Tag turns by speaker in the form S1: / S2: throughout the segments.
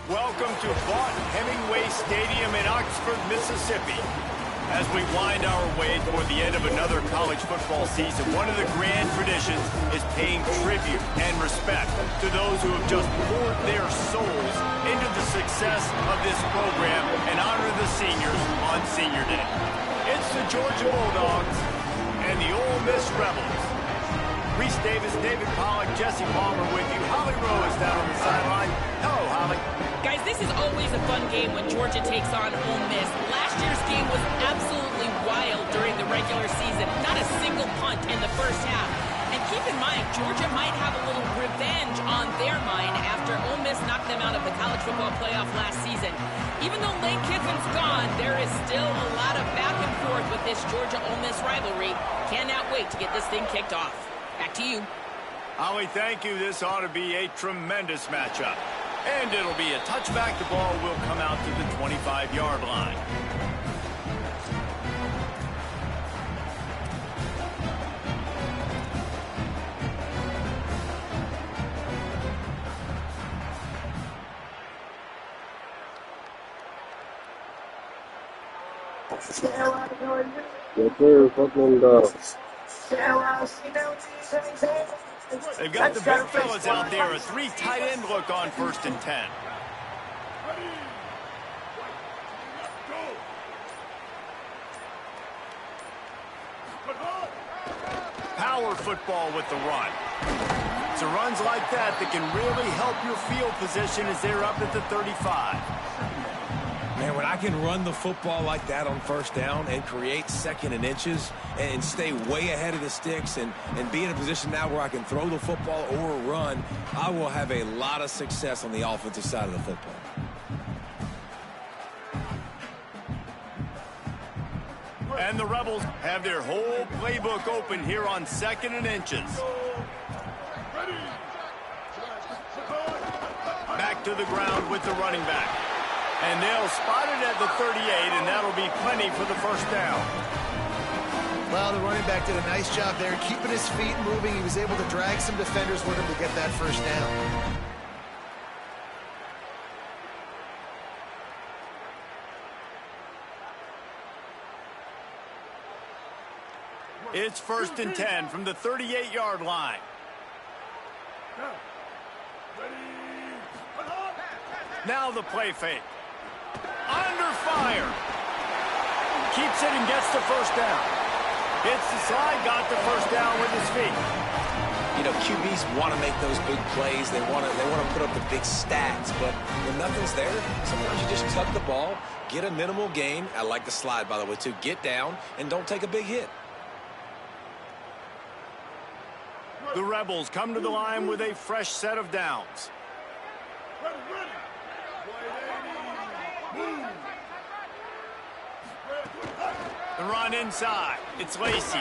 S1: Welcome to Vaught-Hemingway Stadium in Oxford, Mississippi. As we wind our way toward the end of another college football season, one of the grand traditions is paying tribute and respect to those who have just poured their souls into the success of this program and honor the seniors on Senior Day. It's the Georgia Bulldogs and the Ole Miss Rebels. Reese Davis, David Pollack, Jesse Palmer with you. Holly Rowe is down on the sideline. Hello, Holly.
S2: Guys, this is always a fun game when Georgia takes on Ole Miss. Last year's game was absolutely wild during the regular season. Not a single punt in the first half. And keep in mind, Georgia might have a little revenge on their mind after Ole Miss knocked them out of the college football playoff last season. Even though Lane Kiffin's gone, there is still a lot of back and forth with this Georgia-Ole Miss rivalry. Cannot wait to get this thing kicked off. Back to you.
S1: Holly, thank you. This ought to be a tremendous matchup. And it'll be a touchback. The ball will come out to the 25-yard line.
S3: Yes, sir. Fucking dogs.
S1: They've got the big fellas out there. A 3 tight end look on 1st and 10. Power football with the run. So runs like that can really help your field position as they're up at the 35.
S4: Man, when I can run the football like that on 1st down and create 2nd and inches and stay way ahead of the sticks and be in a position now where I can throw the football or run, I will have a lot of success on the offensive side of the football.
S1: And the Rebels have their whole playbook open here on 2nd and inches. Back to the ground with the running back. And they'll spot it at the 38, and that'll be plenty for the 1st down.
S5: Well, the running back did a nice job there, keeping his feet moving. He was able to drag some defenders with him to get that 1st down.
S1: It's 1st and 10 from the 38-yard line. Now the play fake. Under fire. Keeps it and gets the 1st down. Hits the slide, got the 1st down with his feet.
S4: You know, QBs want to make those big plays. They want to put up the big stats. But when nothing's there, sometimes you just tuck the ball, get a minimal gain. I like the slide, by the way, too. Get down and don't take a big hit.
S1: The Rebels come to the line with a fresh set of downs. The run inside. It's Lacey.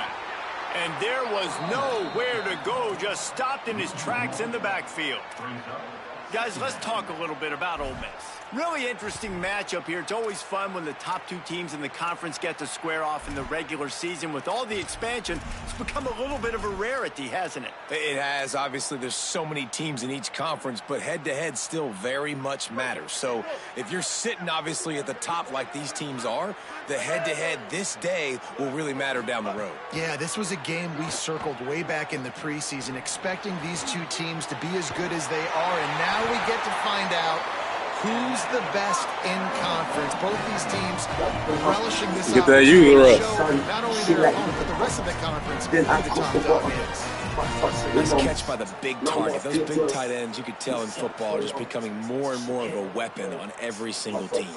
S1: And there was nowhere to go. Just stopped in his tracks in the backfield. Guys, let's talk a little bit about Ole Miss. Really interesting matchup here. It's always fun when the top 2 teams in the conference get to square off in the regular season. With all the expansion, it's become a little bit of a rarity, hasn't it?
S4: It has. Obviously, there's so many teams in each conference, but head-to-head still very much matters. So if you're sitting, obviously, at the top like these teams are, the head-to-head this day will really matter down the road.
S5: Yeah, this was a game we circled way back in the preseason, expecting these 2 teams to be as good as they are, and now we get to find out who's the best in conference. Both these teams relishing this opportunity to show not only their opponent, but the rest of the conference who the top dog is.
S4: Nice catch by the big target. Those big tight ends, you could tell in football, are just becoming more and more of a weapon on every single team.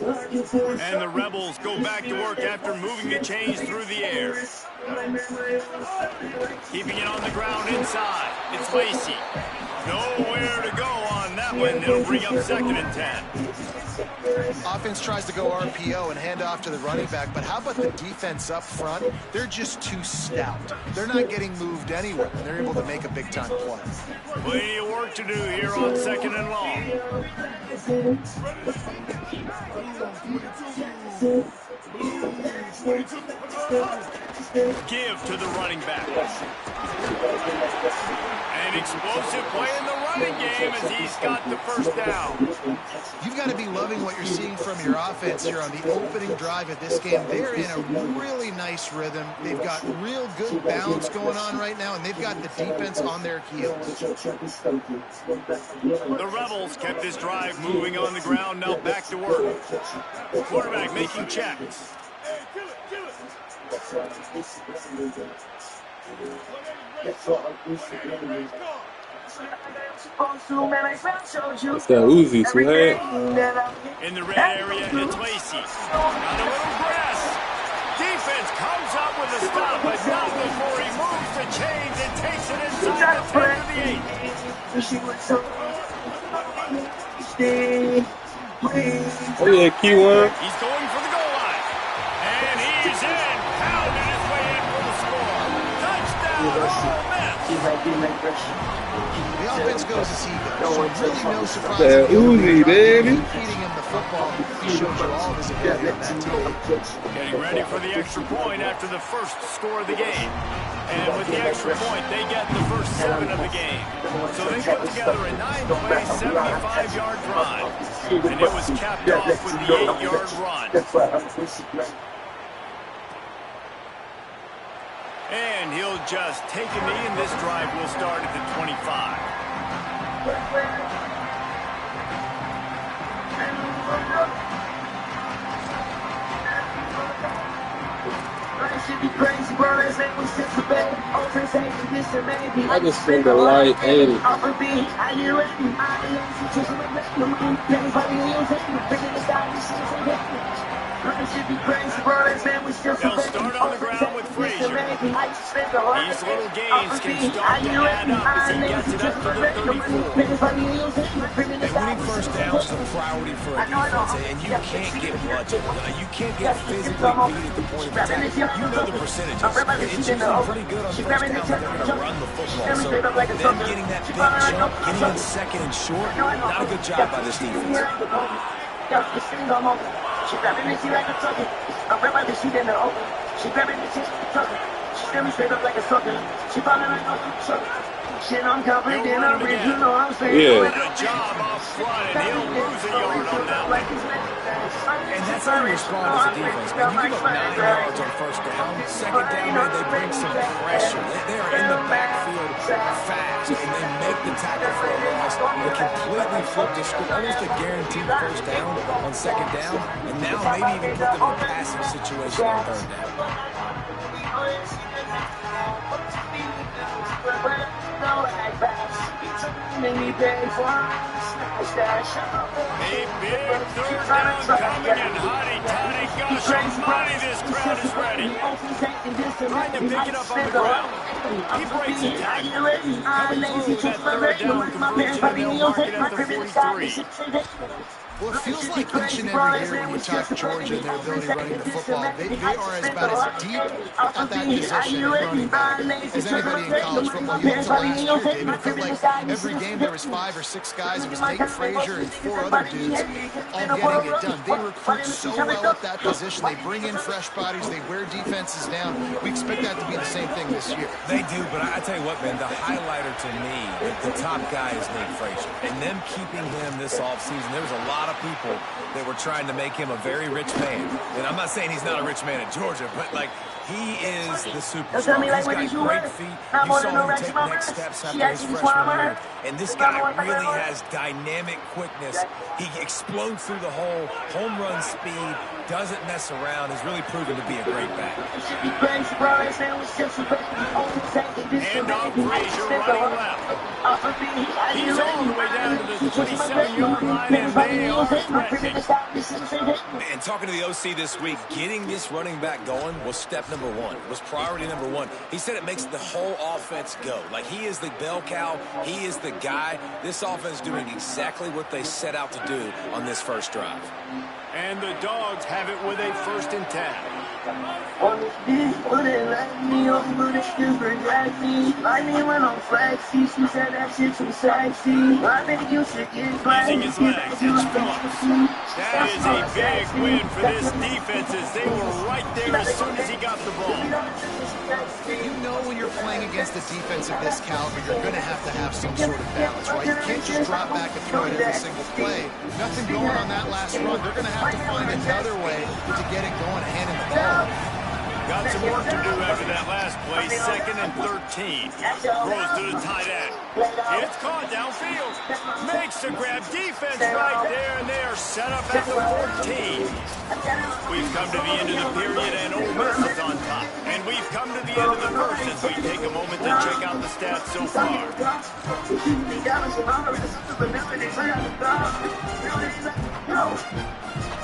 S1: And the Rebels go back to work after moving the chains through the air. Keeping it on the ground inside. It's Lacey. Nowhere to go on that one. It'll bring up 2nd and 10.
S5: Offense tries to go RPO and hand off to the running back, but how about the defense up front? They're just too stout. They're not getting moved anywhere, and they're able to make a big-time play.
S1: Plenty of work to do here on 2nd and long. Give to the running back. An explosive play in the running game as he's got the first down.
S5: You've got to be loving what you're seeing from your offense here on the opening drive of this game. They're in a really nice rhythm. They've got real good balance going on right now, and they've got the defense on their heels.
S1: The Rebels kept this drive moving on the ground, now back to work. Quarterback making checks.
S3: It's that Uzi, Swag.
S1: In the red area, it's Lacey. Got a little grass. Defense comes up with a stop, but not before he moves the chains and takes it inside the 10 to the 8.
S3: Oh yeah, Q1.
S1: He's going for the goal line. And he's in. Pounding his way in for the score. Touchdown, Ole Miss.
S5: The offense goes as he goes. So really no surprise.
S3: That Uzi, baby.
S5: Feeding him the football. He shows you all of his ability on that team.
S1: Getting ready for the extra point after the first score of the game. And with the extra point, they get the first 7 of the game. So they put together a 9-play, 75-yard drive. And it was capped off with the 8-yard run. And he'll just take a knee, and this drive will start at the 25.
S3: I just spent a light 80.
S1: They'll start on the ground with Frazier. These little gains can start to add up as he gets it up to the 34.
S4: And winning first downs is a priority for a defense, and you can't get bludgeoned. You can't get physically beat at the point of attack. You know the percentages. It's usually pretty good on first down, but they're going to run the football. So them getting that big jump, getting in second and short, not a good job by this defense.
S6: She grabbing me, she like a tucker. I remember that she didn't open. She grabbing me, she tucker. She staring straight up like a sucker. She falling like a sucker. Shit, I'm confident in her wrist, you know I'm saying.
S3: Yeah.
S1: Good job off front, and he'll lose a yard on that one.
S4: And that's how you respond as a defense, man. You give up 9 yards on first down. Second down, man, they bring some pressure. They're in the backfield fast, and they make the tackle for a loss. They completely flip the script, almost a guaranteed first down on second down, and now maybe even put them in a passing situation on third down.
S1: A big third down coming, and hotty-totty, gosh almighty, this crowd is ready. Trying to pick it up on the ground. He breaks the tackle. Coming through that third down conversion, and they'll mark it at the 43.
S5: Well, it feels like each and every year when you talk Georgia and their ability running the football, they are about as deep at that position running back as anybody in college football. You look to last year, David, it felt like every game there was 5 or 6 guys. It was Nate Frazier and 4 other dudes all getting it done. They recruit so well at that position. They bring in fresh bodies. They wear defenses down. We expect that to be the same thing this year.
S4: They do, but I tell you what, man, the highlighter to me, the top guy is Nate Frazier. And them keeping him this offseason, there was a lot of people that were trying to make him a very rich man. And I'm not saying he's not a rich man at Georgia, but, like, he is the superstar. He's got great feet. You saw him take next steps after his freshman year. And this guy really has dynamic quickness. He explodes through the hole, home run speed, doesn't mess around. He's really proven to be a great back.
S1: Hand off Frazier running left. He's all the way down to the 27-yard line, and they are threatening.
S4: And talking to the OC this week, getting this running back going was step number 1. It was priority number 1. He said it makes the whole offense go. Like, he is the bell cow. He is the guy. This offense doing exactly what they set out to do on this first drive.
S1: And the Dogs have it with a 1st and 10. Using his legs, it's Phillips. That is a big win for this defense as they were right there as soon as he got the ball.
S5: You know when you're playing against a defense of this caliber, you're going to have some sort of balance, right? You can't just drop back and throw it every single play. Nothing going on that last run. They're going to have to find another way to get it going and hand him the ball.
S1: Got some work to do after that last play. 2nd and 13. Throws to the tight end. It's caught downfield. Makes the grab. Defense right there, and they are set up at the 14. We've come to the end of the period, and Ole Miss is on top. And we've come to the end of the first as we take a moment to check out the stats so far.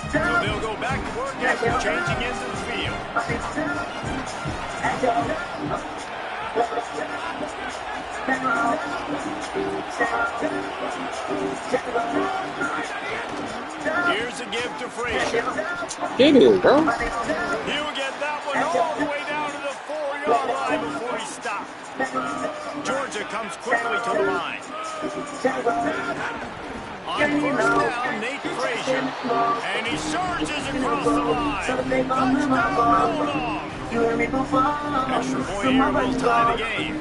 S1: So they'll go back to work after changing into the field. Here's a give to Frazier.
S3: Get it, bro.
S1: He'll get that one all the way down to the 4-yard line before he stopped. Georgia comes quickly to the line. On first down, Nate Frazier. And he surges across the line. Touchdown, Bulldogs. Extra point here will tie the game.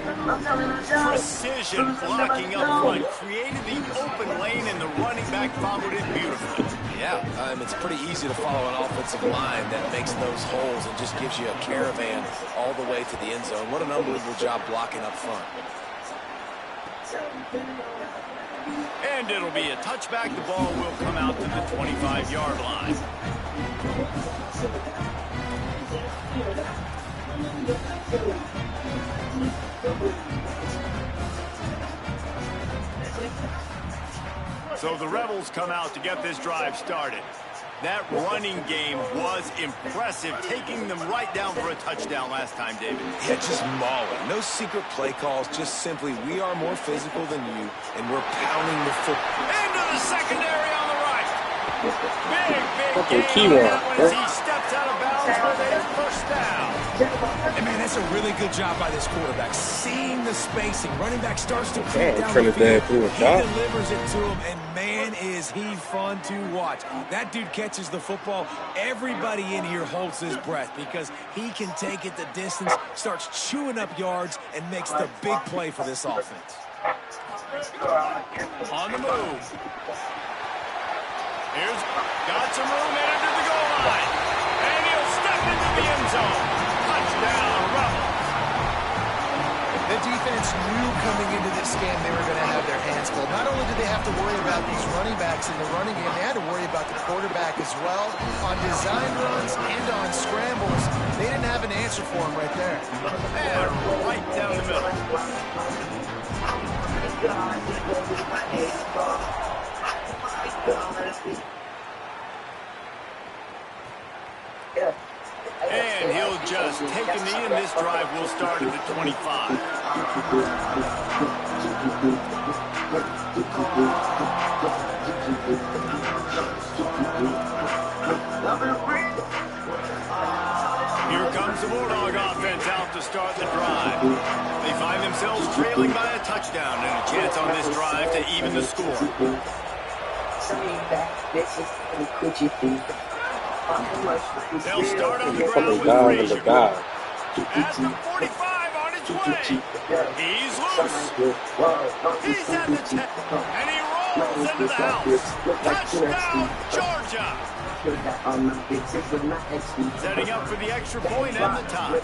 S1: Precision blocking up front created the open lane, and the running back followed it beautifully.
S4: Yeah, it's pretty easy to follow an offensive line that makes those holes and just gives you a caravan all the way to the end zone. What an unbelievable job blocking up front.
S1: And it'll be a touchback. The ball will come out to the 25-yard line. So the Rebels come out to get this drive started. That running game was impressive, taking them right down for a touchdown last time, David.
S4: Yeah, just mauling. No secret play calls, just simply we are more physical than you, and we're pounding the football.
S1: Into the secondary on the right. Big
S3: key
S1: game
S3: one,
S1: as he steps out of bounds for their first down.
S4: And man, that's a really good job by this quarterback. Seeing the spacing. Running back starts to creep down the
S3: Trinidad
S4: field.
S3: threw a
S4: He
S3: shot.
S4: delivers it to him, and man, is he fun to watch. That dude catches the football. Everybody in here holds his breath because he can take it the distance, starts chewing up yards, and makes the big play for this offense.
S1: On the move. Here's got some room headed to the goal line. And he'll step into the end zone. Touchdown, Rebels.
S5: The defense knew coming into this game they were going to have their hands full. Not only did they have to worry about these running backs in the running game, they had to worry about the quarterback as well. On design runs and on scrambles, they didn't have an answer for him right there.
S1: And right down the middle. And he'll just take a knee, and this drive will start at the 25. Here comes the Bulldog offense out to start the drive. They find themselves trailing by a touchdown and a chance on this drive to even the score. They'll start on the ground with Frazier. At the 45 on his way. He's loose. He's at the 10. And he rolls into the house. Touchdown, Georgia. Setting up for the extra point and the tie.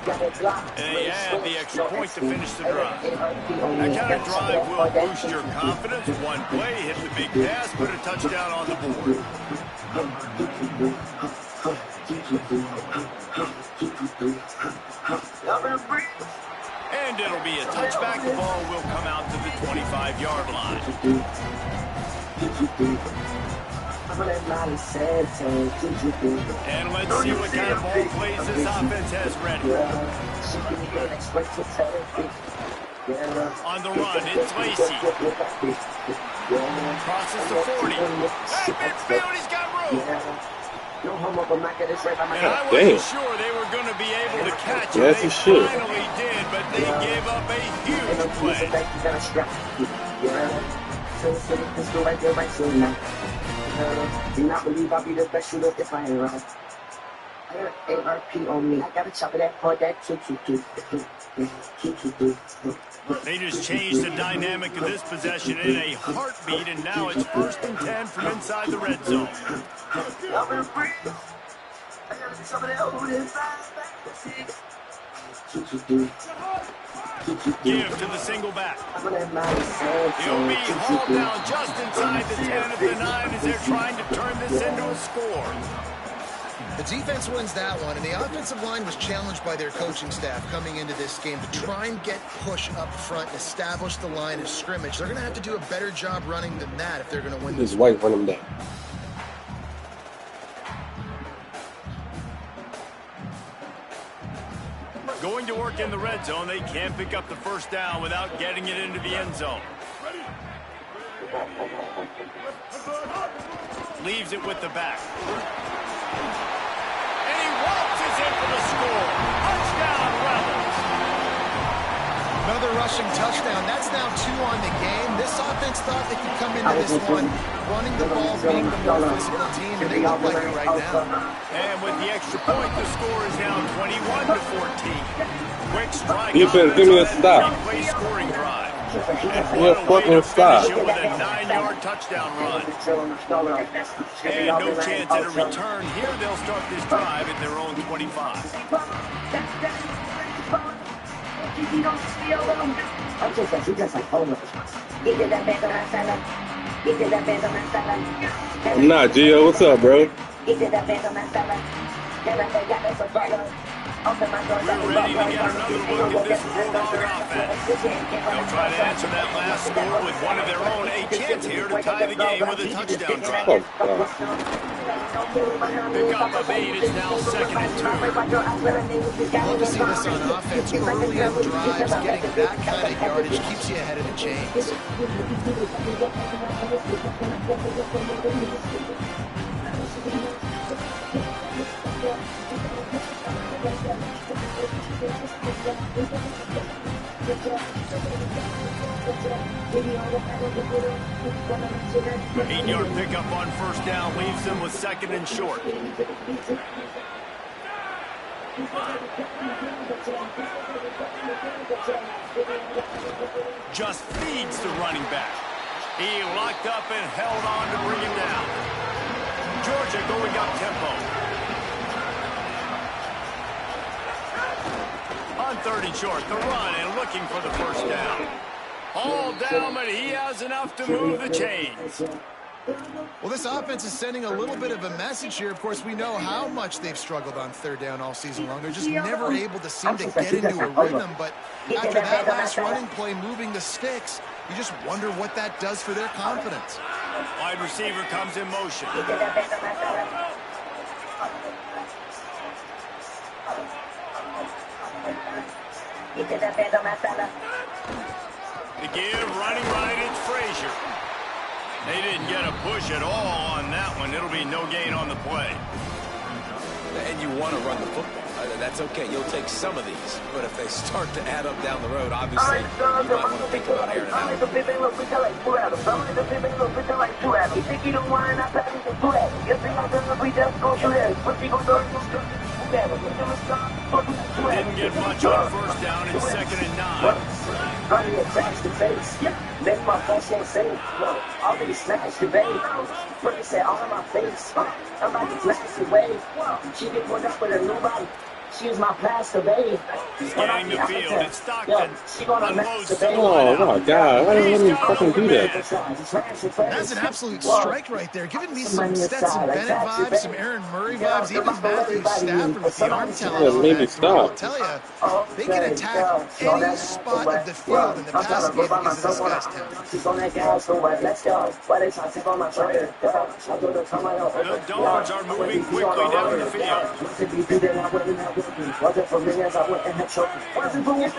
S1: And they add the extra point to finish the drive. That kind of drive will boost your confidence. One play, hit the big pass, put a touchdown on the board. And it'll be a touchback. The ball will come out to the 25-yard line. And let's see what kind of ball plays this offense has ready. On the run, it's Lacey. Crosses the 40. At midfield, he's got room. And I wasn't sure they were going to be able to catch him. They finally did, but they gave up a huge play.
S6: to the city, pistol right there, right soon now. Do not believe I'll be the best shooter if I ain't right. I got ARP on me. I gotta chop it at for that kick.
S1: They just changed the dynamic of this possession in a heartbeat, and now it's 1st and 10 from inside the red zone. Give to the single back. He'll be hauled down just inside the 10 of the 9 as they're trying to turn this into a score.
S5: The defense wins that one, and the offensive line was challenged by their coaching staff coming into this game to try and get push up front, establish the line of scrimmage. They're going to have to do a better job running than that if they're going to win this.
S3: White run them down.
S1: Going to work in the red zone, they can't pick up the 1st down without getting it into the end zone. Leaves it with the back. And he waltzes in for the score. Touchdown, Rebels.
S5: Another rushing touchdown. That's now 2 on the game. This offense thought they could come into this one running the ball, being the more physical team, and they look like it right now.
S1: And with the extra point, the score is now 21-14. Quick strike.
S3: Defense, give me a stop.
S1: Scoring drive.
S3: Yeah, fucking stop.
S1: With a 9-yard touchdown run. And no chance at a return. Here they'll start this drive at their own 25.
S3: I'm not, Gio. What's up, bro?
S1: We're ready to get another look at this Bulldog offense. They'll try to answer that last score with one of their own. A chance here to tie the game with a touchdown drive. Pick up a bait. It's now 2nd and 2.
S5: Love to see this on offense. Early in drives, getting that kind of yardage keeps you ahead of the chains.
S1: Eight-yard pickup on 1st down leaves them with 2nd and short. Just feeds the running back. He locked up and held on to bring him down. Georgia going up tempo. On 3rd and short, the run and looking for the 1st down. All down, but he has enough to move the chains.
S5: Well, this offense is sending a little bit of a message here. Of course, we know how much they've struggled on 3rd down all season long. They're just never able to seem to get into a rhythm. But after that last running play, moving the sticks, you just wonder what that does for their confidence.
S1: Wide receiver comes in motion. To give, running right, it's Frazier. They didn't get a push at all on that one. It'll be no gain on the play.
S4: And you want to run the football. That's okay. You'll take some of these. But if they start to add up down the road, obviously, you might want to think about airing it out.
S1: Didn't get much on 1st down and 2nd and 9.
S6: Running attacks the face. Make my flesh ain't safe. Already smashed the bait. Put it all in my face. I'm about to blast the wave. She get pulled up with a new body. She was my plaster, babe.
S1: Scanning the field. It's Stockton. Unloads the
S3: Oh, my God. Why didn't let me fucking do that?
S5: That's an absolute strike right there. Giving me some Stetson Bennett vibes, some Aaron Murray vibes, even Matthew Stafford with the arm talent on that throw. I'll tell you, they can attack any spot of the field in the passing game because of this guy's talent.
S1: The Dogs are moving quickly down the field.
S6: Wasn't for me as I went and had choked. Wasn't for me as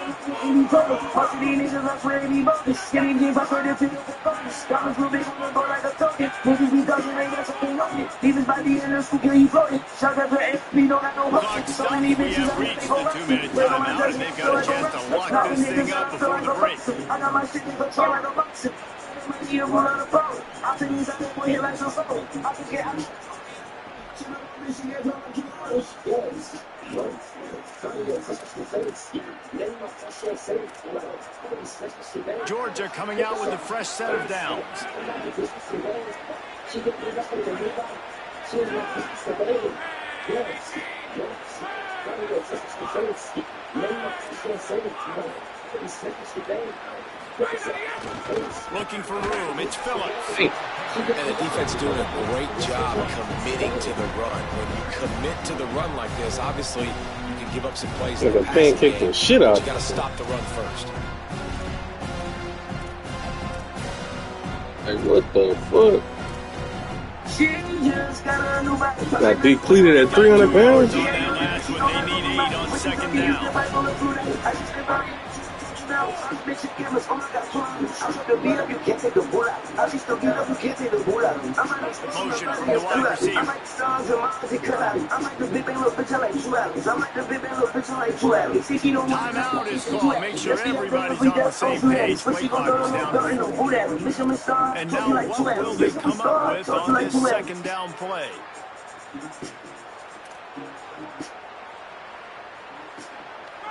S6: I swear he bogus. Getting games, I heard it to the focus. Got me moving on the board like a token. Maybe we doesn't make us something on it. Even by the end of school, he floated. Shot at the end, we don't have no hope. So many bitches,
S1: We have reached the 2-minute timeout, and they've got a chance to lock this thing up before the break.
S6: I got my shit in control like a boxer.
S1: Georgia coming out with a fresh set of downs. Looking for room. It's Phillips.
S4: And the defense doing a great job committing to the run. When you commit to the run like this, obviously you can give up some plays.
S3: Like a pancake the shit out.
S4: You got to stop the run first.
S3: Like, what the fuck? Got depleted at 300 pounds?
S1: On that last one, they need 8 on second down. Motion from the wide receiver. Timeout is called. Make sure everybody's on the same page. Play clock is down to 4. And now what will they come up with on this second down play?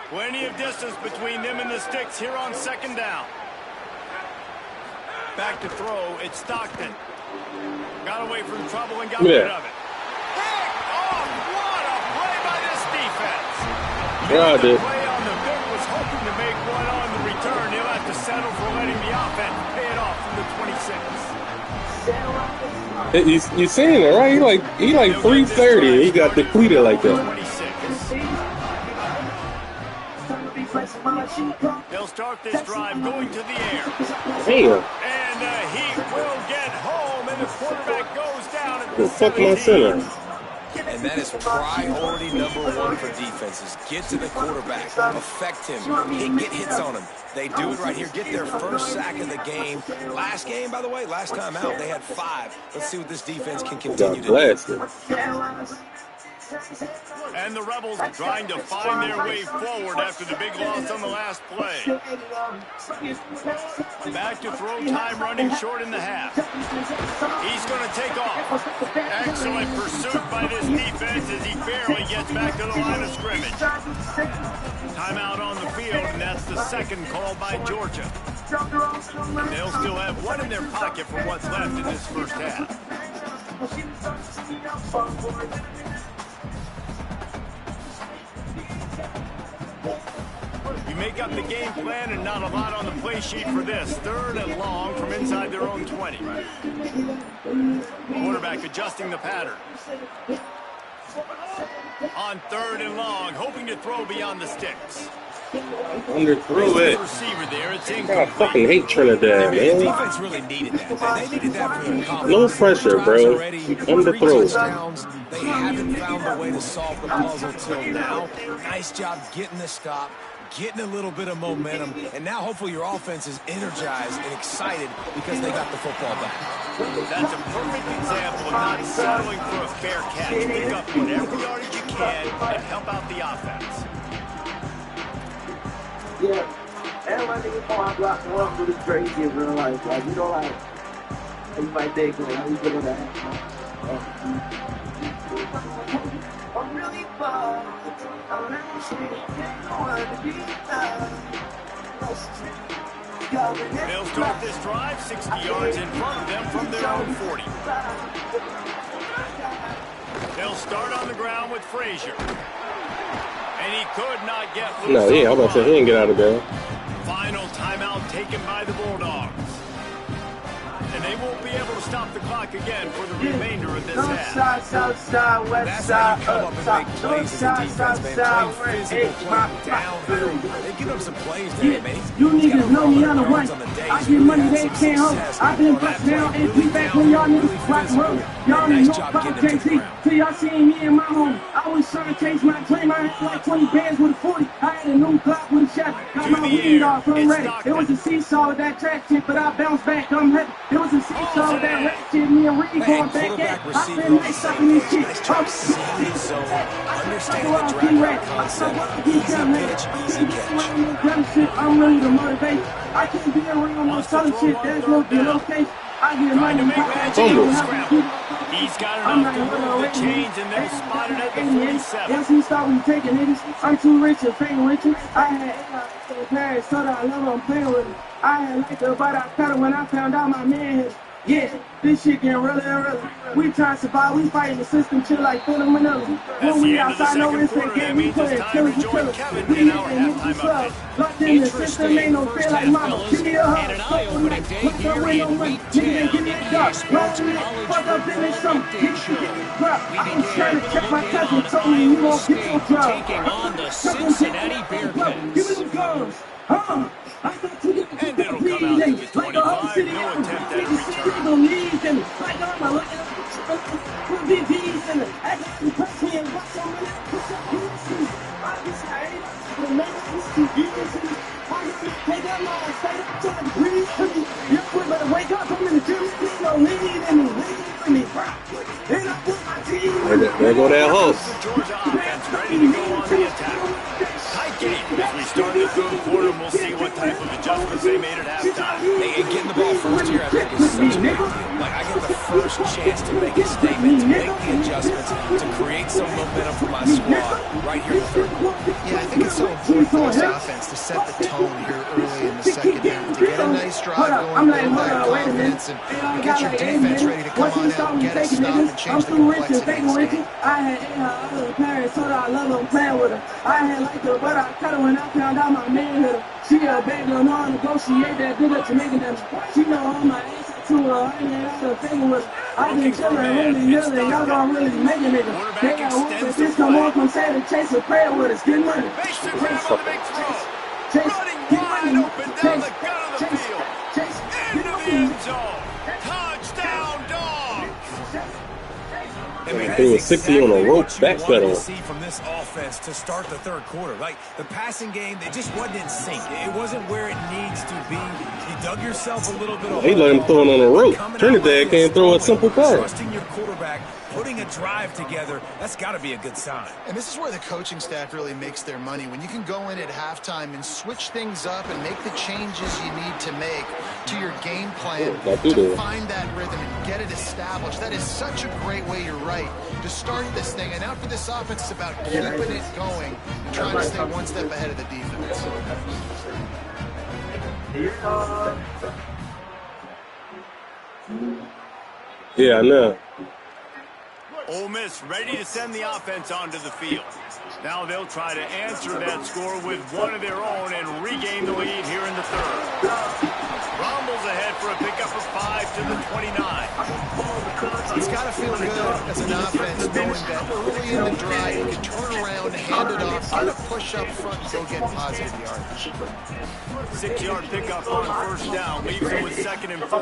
S1: Plenty of distance between them and the sticks here on second down. Back to throw. It's Stockton. Got away from trouble and got rid of it. Oh, what a play by this defense.
S3: Yeah,
S1: the play on the big was hoping to make one on the return. He'll have to settle for letting the offense pay it off from the 26.
S3: You seen it, right? He like 330. He got depleted like that.
S1: They'll start this drive going to the air.
S3: Damn.
S1: And he will get home, and the quarterback goes down at the
S3: fuck my center.
S4: And that is priority number 1 for defenses. Get to the quarterback, affect him, get hits on him. They do it right here. Get their first sack of the game. Last game, by the way, last time out, they had 5. Let's see what this defense can continue to do.
S1: And the Rebels are trying to find their way forward after the big loss on the last play. Back to throw time, running short in the half. He's going to take off. Excellent pursuit by this defense as he barely gets back to the line of scrimmage. Timeout on the field, and that's the second call by Georgia. And they'll still have one in their pocket for what's left in this first half. You make up the game plan and not a lot on the play sheet for this. 3rd and long from inside their own 20. Quarterback adjusting the pattern. On 3rd and long, hoping to throw beyond the sticks.
S3: Underthrew it.
S1: Receiver there, it's
S3: I fucking hate Trinidad, man.
S4: Defense really needed that. They needed that for their confidence.
S3: No pressure, bro. Underthrow.
S4: They haven't found a way to solve the puzzle till now. Nice job getting the stop, getting a little bit of momentum, and now hopefully your offense is energized and excited because they got the football back.
S1: That's a perfect example of not settling for a fair catch. Pick up whatever yardage you can and help out the offense.
S6: Yeah, and my nigga Paul block one really crazy in real life. Like, you know, like, you might think, like, how you doing that? I'm really far. I'm actually
S1: They'll start this drive 60 yards in front of them from their own 40. They'll start on the ground with Frazier. And he could not get loose.
S3: No, yeah, I'm about to say he didn't get out of there.
S1: Final timeout taken by the Bulldogs. And they won't be able to stop the clock again for the remainder of this half.
S6: South side, west side, up top, north side, south side, west,
S4: downhill. They give him some plays there, man.
S6: You niggas know me on the one. I get money they can't hold. I've been busting down and we back when y'all niggas rock and roll. Y'all niggas know about KC. Till y'all seen me and my home. I was trying to chase my dream. I had like 20 bands with a 40. I had a new Glock with a shot. Got my weed off, I'm ready. It was a seesaw with that track shit, but I bounced back, I'm ready. It was a seesaw with that rap shit, me and Reed going back at. I been nice up in this shit.
S4: Seeing his zone, understanding the drag route concept, easy pitch, easy catch.
S6: I'm ready to motivate. I can't be around no southern shit. There's no location. I get money.
S1: He's got enough to move the chains, and they'll spot it at the 47.
S6: Yes, he started with taking niggas. I'm too rich and fake riches. I had in Paris, so that I love I'm playing with him. I had like the but I cut it when I found out my man had. Yeah, this shit getting really and really. We trying to survive, we fighting the system, chill like Philip Manila. When we outside, no respect, game, we play killers, we killers. We hit and hit the club. Locked in the system, ain't no fear like mama. Give me a hug.
S7: And an eye-opening day here in Week 10
S6: Give me a dog. Fuck up in this something. I was trying to check my cousin, told me you won't get your drug.
S7: taking on the Cincinnati Bearcats.
S6: Give me some guns. I thought you didn't
S1: And it'll come out to the 25. No attempt at a return.
S6: like I'm a put BBs in it. I got some pussy and what's on my push up pieces. I just hate the man is too easy. Hey, that man, stay up to the breeze to me. You quit, better wake up. I'm in the gym. Please don't leave in me. Leave me. And I put my team.
S3: There go that host.
S1: Georgia offense ready to go on the attack. Tight game as we start the third quarter, and we'll see what type of adjustments they made at halftime.
S4: Hey, and getting the ball first here, I think, is such a big deal. Like, I get the first chance to make a statement, to make the adjustments, to create some momentum for my squad right here in the third quarter.
S5: Yeah, I think it's so important for this offense to set the tone here early in the second half, to get a nice drive going, build that confidence, and get your defense ready to come on out, get a stop, and change the complexion of this game.
S6: I had in Paris, so that I love him playing with her. I had like her, but I cut her when I found out my man hit her. She a baby, don't know how to negotiate that good up to making them. She know all my answer to her. I ain't had to finger with her. I been chillin' really, y'all gon' really make a nigga. They got whoop, but this come on from Saturday, chase a prayer with us, get money.
S1: Face to grab on the big throw. Running wide open down the gut of the field. Into the end zone. Touchdown, Dogs.
S3: He was 60 on a rope backpedal.
S4: See from this offense to start the third quarter, like the passing game, it just wasn't in sync. It wasn't where it needs to be. You dug yourself a little bit of
S3: He let him throw it on a rope. Trinidad can't throw a simple pass.
S4: Trusting your quarterback, putting a drive together, that's got to be a good sign.
S5: And this is where the coaching staff really makes their money. When you can go in at halftime and switch things up and make the changes you need to make to your game plan to find that rhythm and get it established. That is such a great way, you're right, to start this thing. And now for this offense, it's about keeping it going and trying to stay one step ahead of the defense.
S3: Yeah, I know.
S1: Ole Miss ready to send the offense onto the field. Now they'll try to answer that score with one of their own and regain the lead here in the third. Rumbles ahead for a pickup of 5 to the 29.
S5: It's got to feel good as an offense knowing that early in the drive you can turn around, hand it off, get a push up front, and go get positive yardage.
S1: 6-yard pickup on first down leaves them with 2nd and 4.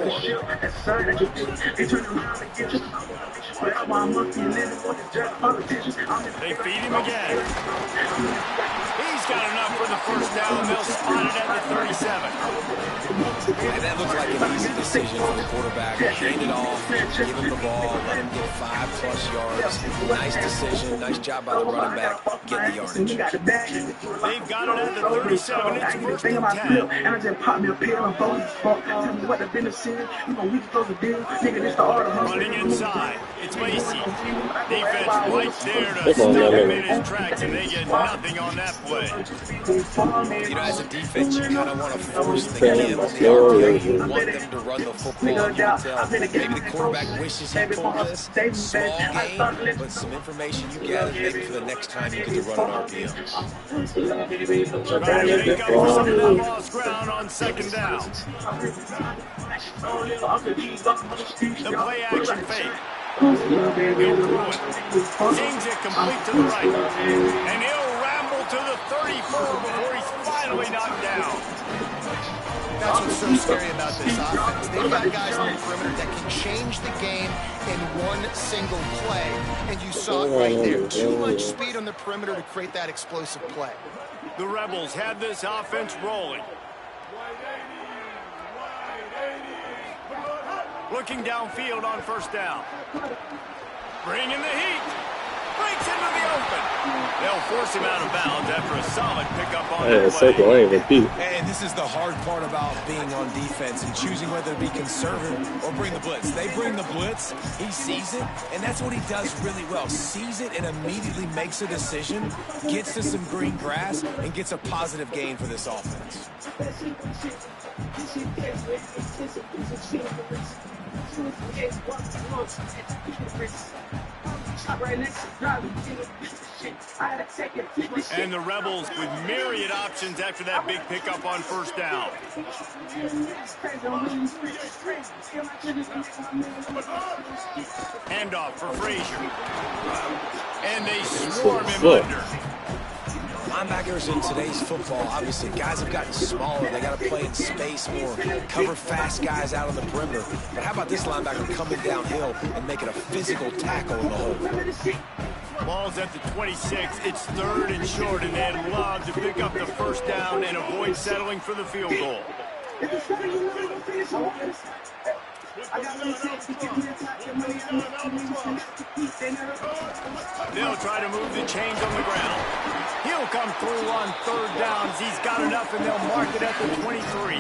S1: They feed him again. He's got enough for the first down. They'll spot it at the 37.
S4: And that looked like an easy decision for the quarterback. Hand it off, give him the ball, let him get 5+ yards. Nice decision, nice job by the running back. Get the yardage.
S1: They've got it at the 37. It's 1st and 10.
S6: And I just pop me a pill and phone. Tell me what the business is. You know, we supposed to do. Nigga, this the art of
S1: running inside. It's Lacey. Defense right there to stop him in his tracks, and they get nothing on that play.
S4: You know, as a defense, you kind of want to force the game on the RPO. You want them to run the football. You can tell maybe the quarterback wishes he pulled this. Small game, but some information you gather maybe for the next time you get to run an RPO.
S1: Trying to make up for some of that lost ground on 2nd down. The play action fake. He'll throw it. Kings it complete to the right. And he'll ramble to the 34 before he's finally knocked down.
S5: That's what's so scary about this offense. They've got guys on the perimeter that can change the game in one single play. And you saw it right there. Too much speed on the perimeter to create that explosive play.
S1: The Rebels have this offense rolling. Looking downfield on first down. Bringing the heat. Breaks into the open. They'll force him out of bounds after a solid pickup on the play.
S4: And this is the hard part about being on defense and choosing whether to be conservative or bring the blitz. They bring the blitz, he sees it, and that's what he does really well. Sees it and immediately makes a decision, gets to some green grass, and gets a positive gain for this offense.
S1: And the Rebels with myriad options after that big pickup on first down. Handoff for Frazier. And they swarm him under.
S4: Linebackers in today's football, obviously, guys have gotten smaller. They got to play in space more, cover fast guys out on the perimeter. But how about this linebacker coming downhill and making a physical tackle in the hole?
S1: Ball's at the 26. It's 3rd and short, and they'd love to pick up the first down and avoid settling for the field goal. They'll try to move the chains on the ground. He'll come through on 3rd downs. He's got enough, and they'll mark it at the 23.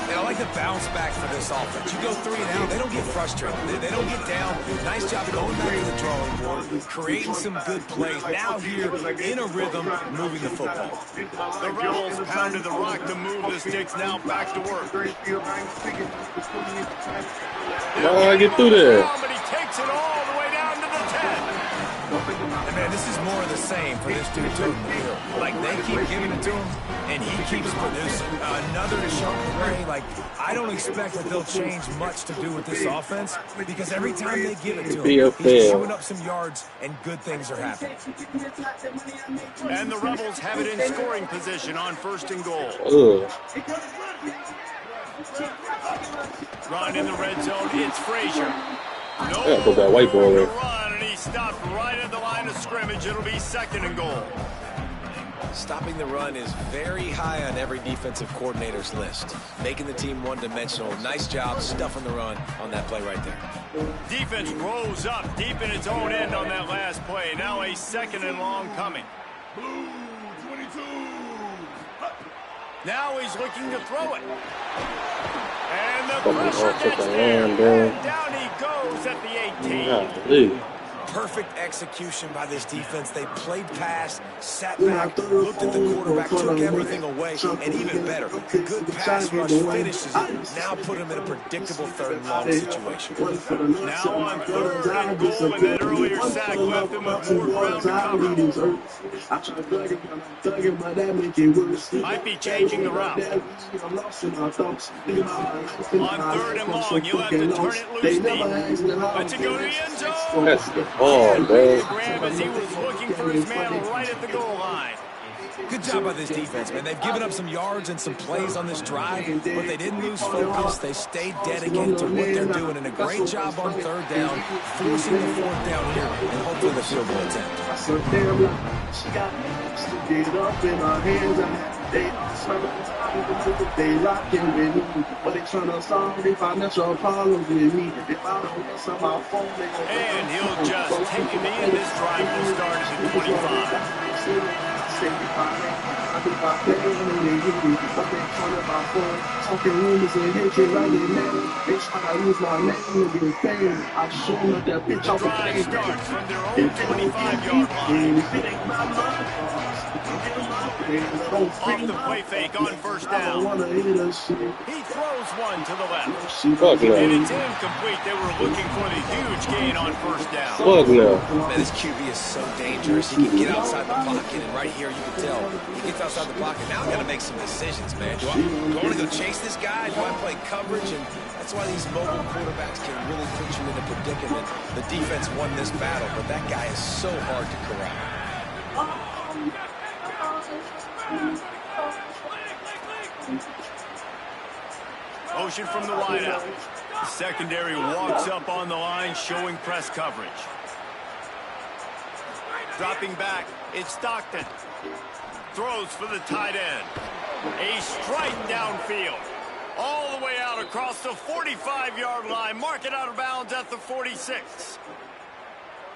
S4: And I like the bounce back for this offense. You go 3 and out, they don't get frustrated. They don't get down. Nice job going back to the drawing board, creating some good plays. Now here, in a rhythm, moving the football.
S1: The Rebels pounded the rock to move the sticks. Now back to work.
S3: I get through there.
S1: But he takes it all the way down to the 10.
S4: And man, this is more of the same for this dude too. Like, they keep giving it to him, and he keeps producing. Another sharp play. Like, I don't expect that they'll change much to do with this offense, because every time they give it to him, he's showing up some yards, and good things are happening.
S1: And the Rebels have it in scoring position on 1st and goal. Run in the red zone. It's Frazier. No,
S3: put that white ball there.
S1: Run, and he stopped right at the line of scrimmage. It'll be 2nd and goal.
S4: Stopping the run is very high on every defensive coordinator's list. Making the team one-dimensional. Nice job stuffing the run on that play right there.
S1: Defense rose up deep in its own end on that last play. Now a 2nd and long coming. Blue 22. Now he's looking to throw it. And the pressure gets there. And down he goes at the 18.
S4: Perfect execution by this defense. They played pass, sat back, looked at the quarterback, took everything away, and even better, good pass rush finishes it. Now put him in a predictable 3rd and long situation.
S1: Now on 3rd and goal, and that earlier sack left him with more ground to cover. Might be changing the route. On 3rd and long, you'll have to turn it loose deep. Let's it go to the end zone.
S3: Oh, bro.
S1: Grab as he was looking for his man right at the goal line.
S4: Good job by this defense, man. They've given up some yards and some plays on this drive, but they didn't lose focus. They stayed dedicated to what they're doing, and a great job on 3rd down, forcing the 4th down here, and hopefully the field goal attempt.
S8: They rockin' with me, but they tryna solve their financial problems with me. If I don't answer my phone, they gon'
S1: and he'll just take him in. This drive will start at the 25.
S8: Talking rumors and hatred right in there. They tryna use my name to get fame. I show them that bitch off the
S1: drive starts from their own 25-yard line. Off the play fake on 1st down. He throws one to the left. And it's incomplete. They were looking for the huge gain on 1st down.
S4: Man, this QB is so dangerous. He can get outside the pocket, and right here you can tell he gets outside the pocket. Now I got to make some decisions, man. Do I want to go chase this guy? Do I play coverage? And that's why these mobile quarterbacks can really put you in a predicament. The defense won this battle, but that guy is so hard to corral.
S1: Motion from the wideout. The secondary walks up on the line, showing press coverage. Dropping back, it's Stockton. throws for the tight end. A strike downfield. All the way out across the 45-yard line. Mark it out of bounds at the 46.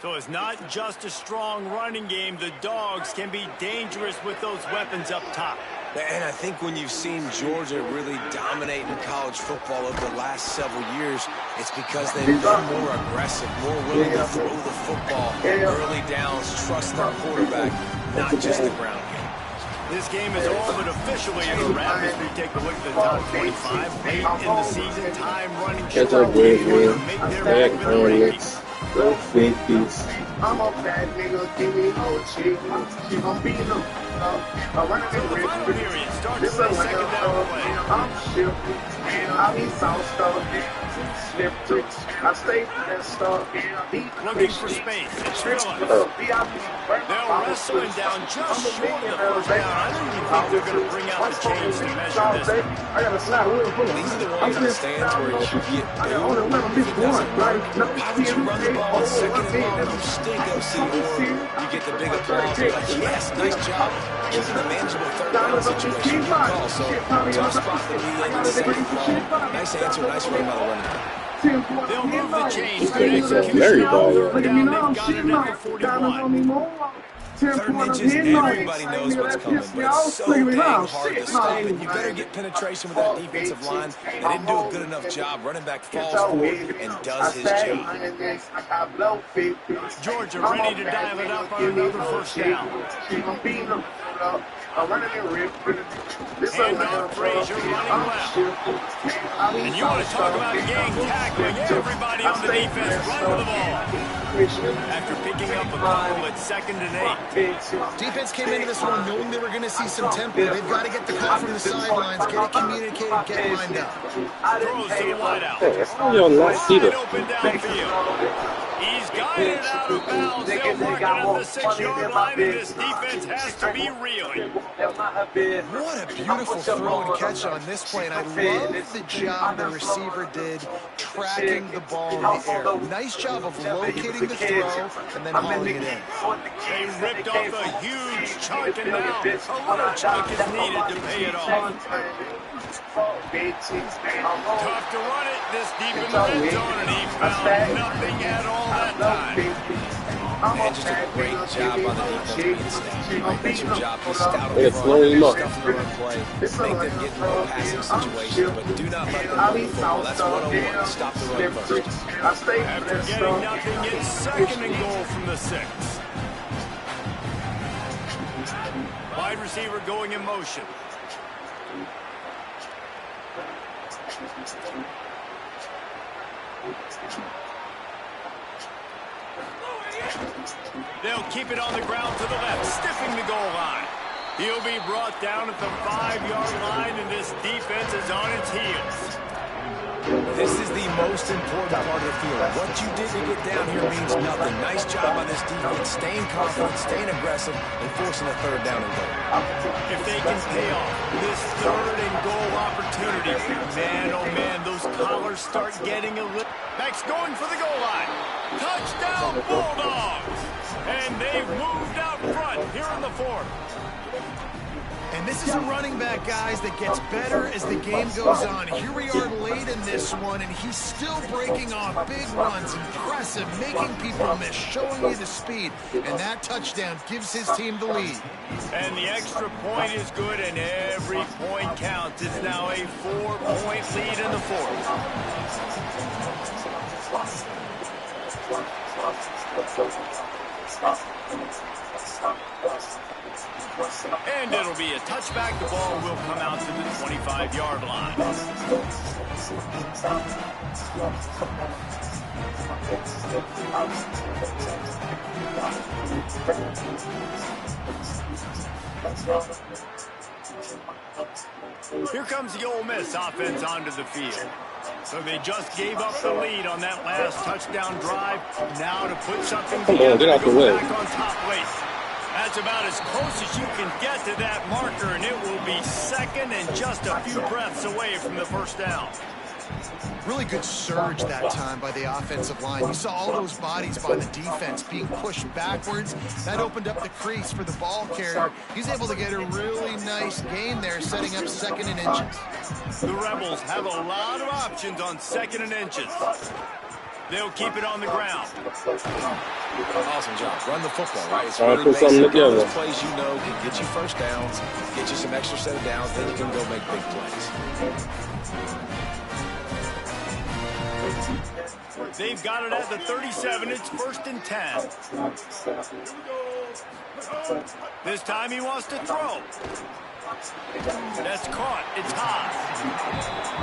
S1: So it's not just a strong running game. The Dogs can be dangerous with those weapons up top.
S4: And I think when you've seen Georgia really dominate in college football over the last several years, it's because they've been more aggressive, more willing to throw the football, early downs, trust their quarterback, not just the ground game.
S1: This game is all but officially in a wrap as we take a look at the top 25. Late in the season, time running short.
S3: That's a great man.
S1: Make their move in the rankings.
S3: Go 50s.
S8: I'm a bad nigga, give me no chick. She gon' beat them up. I run
S1: So the final period starts with a second down play.
S8: I'm shifting. I be sauced up. Slip tricks. I stay messed up.
S1: Looking for space. It's Phillips. They'll wrestle him down just short of the first down. I don't even think they're going to bring out the chains to measure this.
S8: I got a slide wheel full.
S4: These are the ones in the stands where you get booed. If it doesn't work, why would you run the ball second and long? You stink, OC, or you get the big applause. You're like, yes, nice job. Keeping the manageable third down situation. Good call. So, tough spot to be in the second ball. Nice answer, nice run by the running back.
S1: They'll move the chains. Good
S3: He's a
S1: execution.
S3: very ball.
S1: Third down, they've got it at the 41.
S4: 3rd and inches, everybody knows what's coming, but it's so dang hard to stop, and you better get penetration with that defensive line. They didn't do a good enough job. Running back falls forward and does his job.
S1: Georgia ready to dial it up on another first down. And now Frazier running left. And you want to talk about gang tackling. Everybody on the defense run with the ball. After picking up a couple at 2nd and 8.
S5: Defense came into this one knowing they were going to see some tempo. They've got to get the call from the sidelines, get it communicated, get lined up.
S1: Throws to the wideout.
S3: Yo, let's see
S1: Wide
S3: this.
S1: open downfield. He's got it out of bounds. They'll mark it at the 6-yard line, and this defense has to be reeling.
S5: What a beautiful throw and catch on this play, and I love the job the receiver did tracking the ball in the air. Nice job of locating the throw and then hauling it in.
S1: They ripped off a huge chunk, and now a little chunk is needed to pay it off. Tough to run it this deep in the red zone, and he found nothing at all that time.
S4: Man, just a great job on the defense being stout. That's your job. Be stout on the
S3: They're slowing him
S4: front,
S3: up.
S4: stuff the run play, make them get into a passing situation, but do not let them run the football. That's 101. Stop the run first.
S1: After getting nothing, it's 2nd and goal from the 6. Wide receiver going in motion. They'll keep it on the ground to the left, stiffing the goal line. He'll be brought down at the 5-yard line, and this defense is on its heels.
S4: This is the most important part of the field. What you did to get down here means nothing. Nice job on this defense, staying confident, staying aggressive, and forcing a 3rd down and goal.
S1: If they can pay off this 3rd and goal opportunity, man, oh man, those collars start getting a little... Max going for the goal line. Touchdown, Bulldogs! And they've moved out front here in the 4th.
S5: And this is a running back, guys, that gets better as the game goes on. Here we are late in this one, and he's still breaking off big runs. Impressive, making people miss, showing you the speed. And that touchdown gives his team the lead.
S1: And the extra point is good, and every point counts. It's now a 4-point lead in the 4th. And it'll be a touchback. The ball will come out to the 25-yard line. Here comes the Ole Miss offense onto the field. So they just gave up the lead on that last touchdown drive. Now to put something together,
S3: get out the
S1: go
S3: way.
S1: back on top late. That's about as close as you can get to that marker, and it will be 2nd and just a few breaths away from the first down.
S5: Really good surge that time by the offensive line. You saw all those bodies by the defense being pushed backwards. That opened up the crease for the ball carrier. He's able to get a really nice gain there, setting up 2nd and inches.
S1: The Rebels have a lot of options on 2nd and inches. They'll keep it on the ground.
S4: Awesome job. Run the football, right? It's
S3: All right,
S4: really
S3: put something
S4: basic. All
S3: together.
S4: those plays you know can get you first downs, get you some extra set of downs, then you can go make big plays.
S1: They've got it at the 37. It's 1st and 10. This time he wants to throw. That's caught. It's high.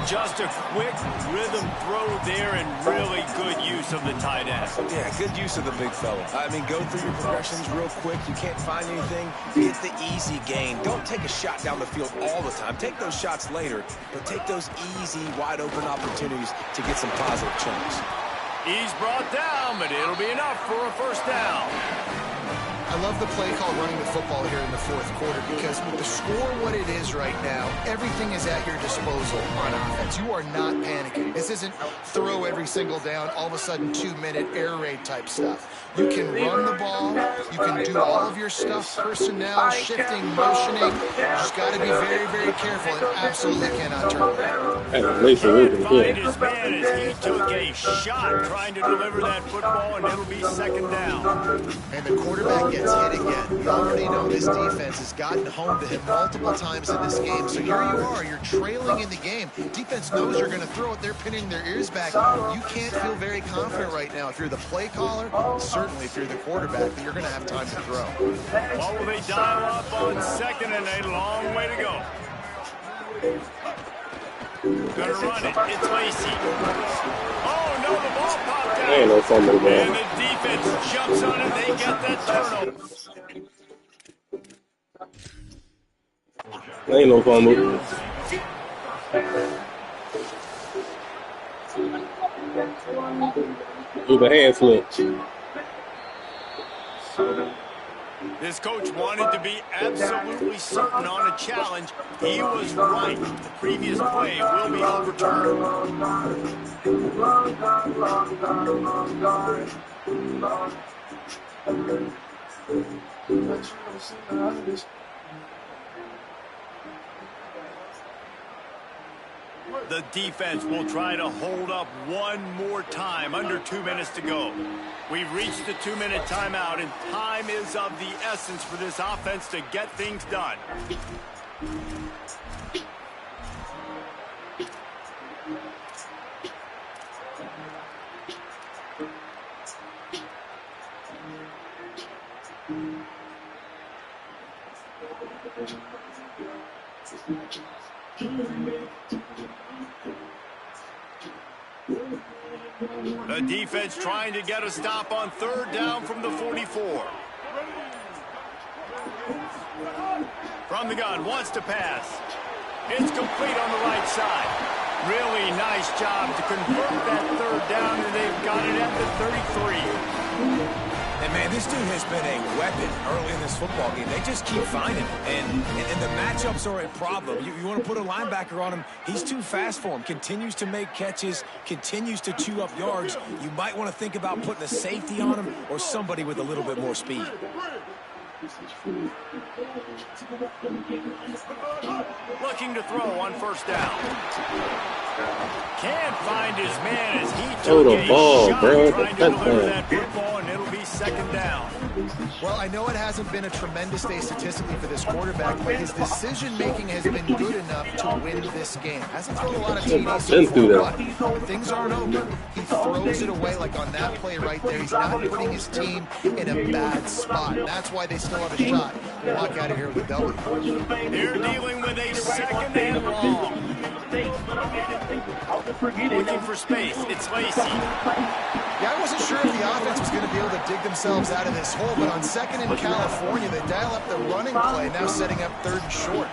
S1: Just a quick rhythm throw there and really good use of the tight end.
S4: Yeah, good use of the big fella. I mean, go through your progressions real quick. You can't find anything, get the easy gain. Don't take a shot down the field all the time. Take those shots later, but take those easy, wide-open opportunities to get some positive chunks.
S1: He's brought down, but it'll be enough for a 1st down.
S5: I love the play call running the football here in the 4th quarter because with the score what it is right now, everything is at your disposal on offense. You are not panicking. This isn't throw every single down, all of a sudden 2-minute air raid type stuff. You can run the ball. You can do all of your stuff, personnel, shifting, motioning. You just got to be very, very careful and absolutely cannot turn around.
S1: Can't find his man as he took a shot trying to deliver that football, and it'll be 2nd down.
S5: And the quarterback gets hit again. We already know this defense has gotten home to him multiple times in this game. So here you are, you're trailing in the game. Defense knows you're going to throw it. They're pinning their ears back. You can't feel very confident right now. If you're the play caller, certainly if you're the quarterback, you're going to have time to throw.
S1: What will they dial up on 2nd and a long way to go? Gonna run it. It's Lacey. Oh, no, the ball popped out.
S3: Ain't no fumble, man.
S1: And the defense jumps on it. They get that turnover.
S3: Ain't no fumble. Do the hand flip.
S1: This coach wanted to be absolutely certain on a challenge. He was right. The previous play will be overturned. The defense will try to hold up one more time. Under 2 minutes to go. We've reached the 2-minute timeout, and time is of the essence for this offense to get things done. The defense trying to get a stop on 3rd down from the 44. From the gun, wants to pass. It's complete on the right side. Really nice job to convert that 3rd down, and they've got it at the 33.
S4: And, man, this dude has been a weapon early in this football game. They just keep finding it. And the matchups are a problem. You want to put a linebacker on him, he's too fast for him. Continues to make catches, continues to chew up yards. You might want to think about putting a safety on him or somebody with a little bit more speed.
S1: Looking to throw on 1st down. Can't find his man as he took a shot trying to deliver that football, and it'll be 2nd down.
S5: Well, I know it hasn't been a tremendous day statistically for this quarterback, but his decision-making has been good enough to win this game. Hasn't thrown a lot of TDs so far, but when things aren't open, he throws it away like on that play right there. He's not putting his team in a bad spot. That's why they still have a shot to walk out of here with a W.
S1: They're dealing with a 2nd and long. Looking for space. It's Lacey.
S5: Yeah, I wasn't sure if the offense was going to be able to dig themselves out of this hole, but on 2nd in California, they dial up the running play, now setting up 3rd and short.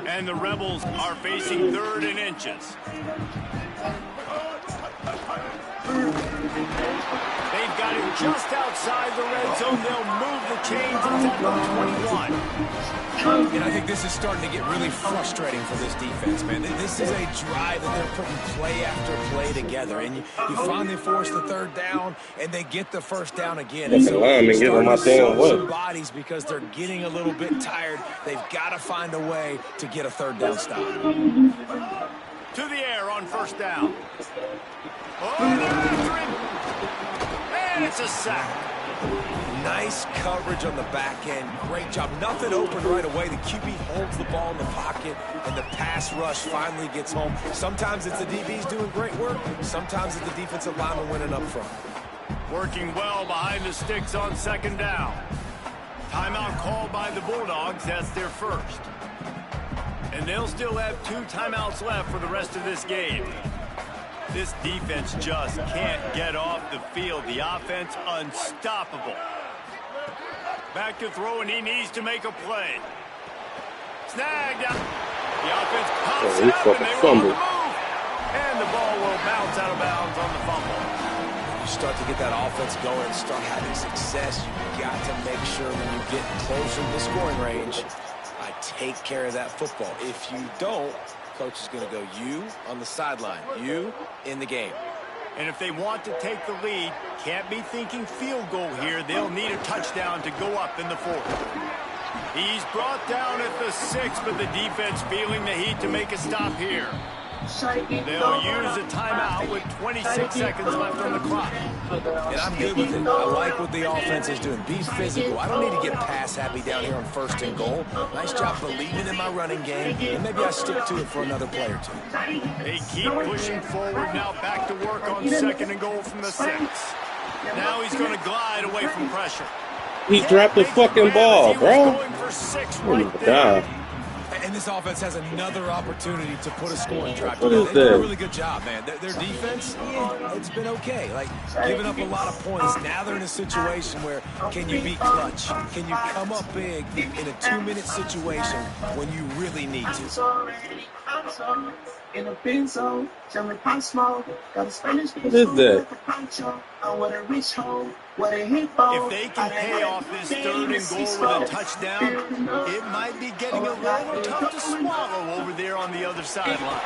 S1: And And the Rebels are facing 3rd and inches. They've got it just outside the red zone. They'll move the chains inside number 21.
S4: And I think this is starting to get really frustrating for this defense, man. This is a drive that they're putting play after play together. And you finally force the 3rd down, and they get the 1st down again. And so they're starting to soak some bodies because they're getting a little bit tired. They've got to find a way to get a 3rd down stop.
S1: To the air on 1st down. Oh, they're after him. And it's a sack.
S4: Nice coverage on the back end. Great job. Nothing open right away. The QB holds the ball in the pocket, and the pass rush finally gets home. Sometimes it's the DBs doing great work. Sometimes it's the defensive lineman winning up front.
S1: Working well behind the sticks on 2nd down. Timeout called by the Bulldogs. That's their 1st. And they'll still have 2 timeouts left for the rest of this game. This defense just can't get off the field. The offense unstoppable. Back to throw, and he needs to make a play. Snagged out. The offense pops it up, and they were on the move. And the ball will bounce out of bounds on the fumble.
S4: You start to get that offense going and start having success. You've got to make sure when you get closer to the scoring range, I take care of that football. If you don't, coach is going to go, you on the sideline, you in the game.
S1: And if they want to take the lead, can't be thinking field goal here. They'll need a touchdown to go up in the 4th. He's brought down at the 6th, but the defense feeling the heat to make a stop here. They'll use a timeout with 26 seconds left on the clock.
S4: And I'm good with it. I like what the offense is doing. Be physical. I don't need to get pass happy down here on 1st and goal. Nice job believing in my running game, and maybe I stick to it for another play or 2.
S1: They keep pushing forward. Now back to work on 2nd and goal from the 6. Now he's going to glide away from pressure.
S3: He dropped the fucking ball, bro.
S1: Going for 6
S3: Oh my
S1: right there.
S3: God.
S4: And this offense has another opportunity to put a scoring drive.
S3: What is
S4: They do
S3: that?
S4: a really good job, man. Their defense, it's been okay. Like, giving up a lot of points. Now they're in a situation where can you be clutch? Can you come up big in a 2-minute situation when you really need to?
S6: In a benzo, jumping pop smoke, got a Spanish
S3: What is that?
S6: with a rich hole, with a hip ball.
S1: If they can pay off this 3rd and goal with a touchdown, it might be getting a little tough to swallow over there on the other sideline.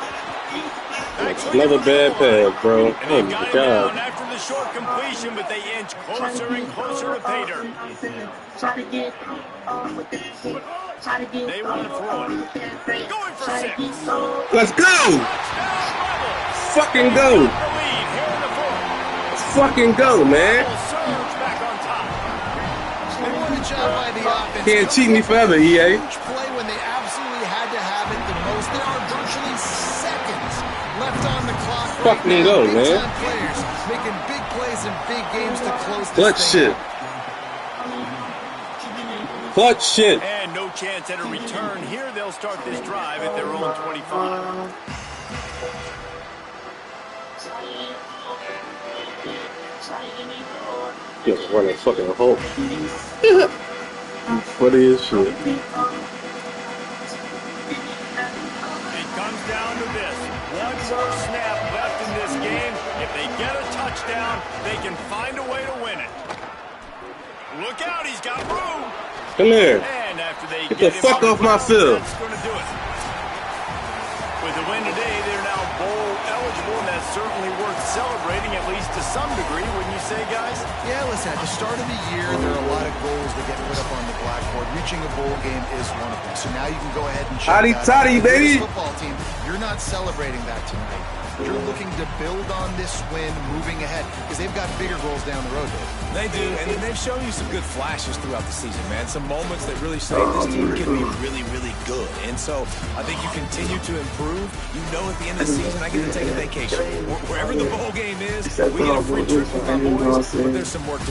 S3: Another bad pass, bro.
S1: And
S3: Oh
S1: they
S3: my
S1: got him
S3: God.
S1: down after the short completion, but they inch closer and closer to pay dirt.
S6: Try to get
S1: They want to throw it. Going for 6.
S3: Let's go! Fucking go!
S1: The lead here in the 4th.
S3: Fucking go, man.
S1: Surge back on top.
S5: They won the job by the offense.
S3: Can't cheat me forever, EA.
S5: Huge play when they absolutely had to have it the most. There are virtually seconds left on the clock.
S3: Fucking go, man.
S5: Big-time players making big plays in big games to close this
S3: Clutch
S5: thing
S3: shit.
S5: out.
S3: Clutch shit.
S1: And no chance at a return. Here they'll start this drive at their own 25.
S3: Just run a fucking hole. Funny as shit.
S1: It comes down to this. One more snap left in this game. If they get a touchdown, they can find a way to win it. Look out, he's got room.
S3: Come here.
S1: And after they
S3: Get the fuck off my field.
S1: That's going to do it. With the win today, they're now bowl eligible, and that's certainly worth celebrating, at least to some degree, wouldn't you say, guys?
S5: Yeah, listen, at the start of the year, there are a lot of goals that get put up on the blackboard. Reaching a bowl game is one of them. So now you can go ahead and show that.
S3: Toddy, baby.
S5: This football team, you're not celebrating that tonight. You're looking to build on this win moving ahead because they've got bigger goals down the road, Dave.
S4: They do, and they've shown you some good flashes throughout the season, man. Some moments that really say this team can be really, really good. And so I think you continue to improve. You know at the end of the season, I get to take a vacation. Wherever the bowl game is, we get a free trip with my boys, but there's some work to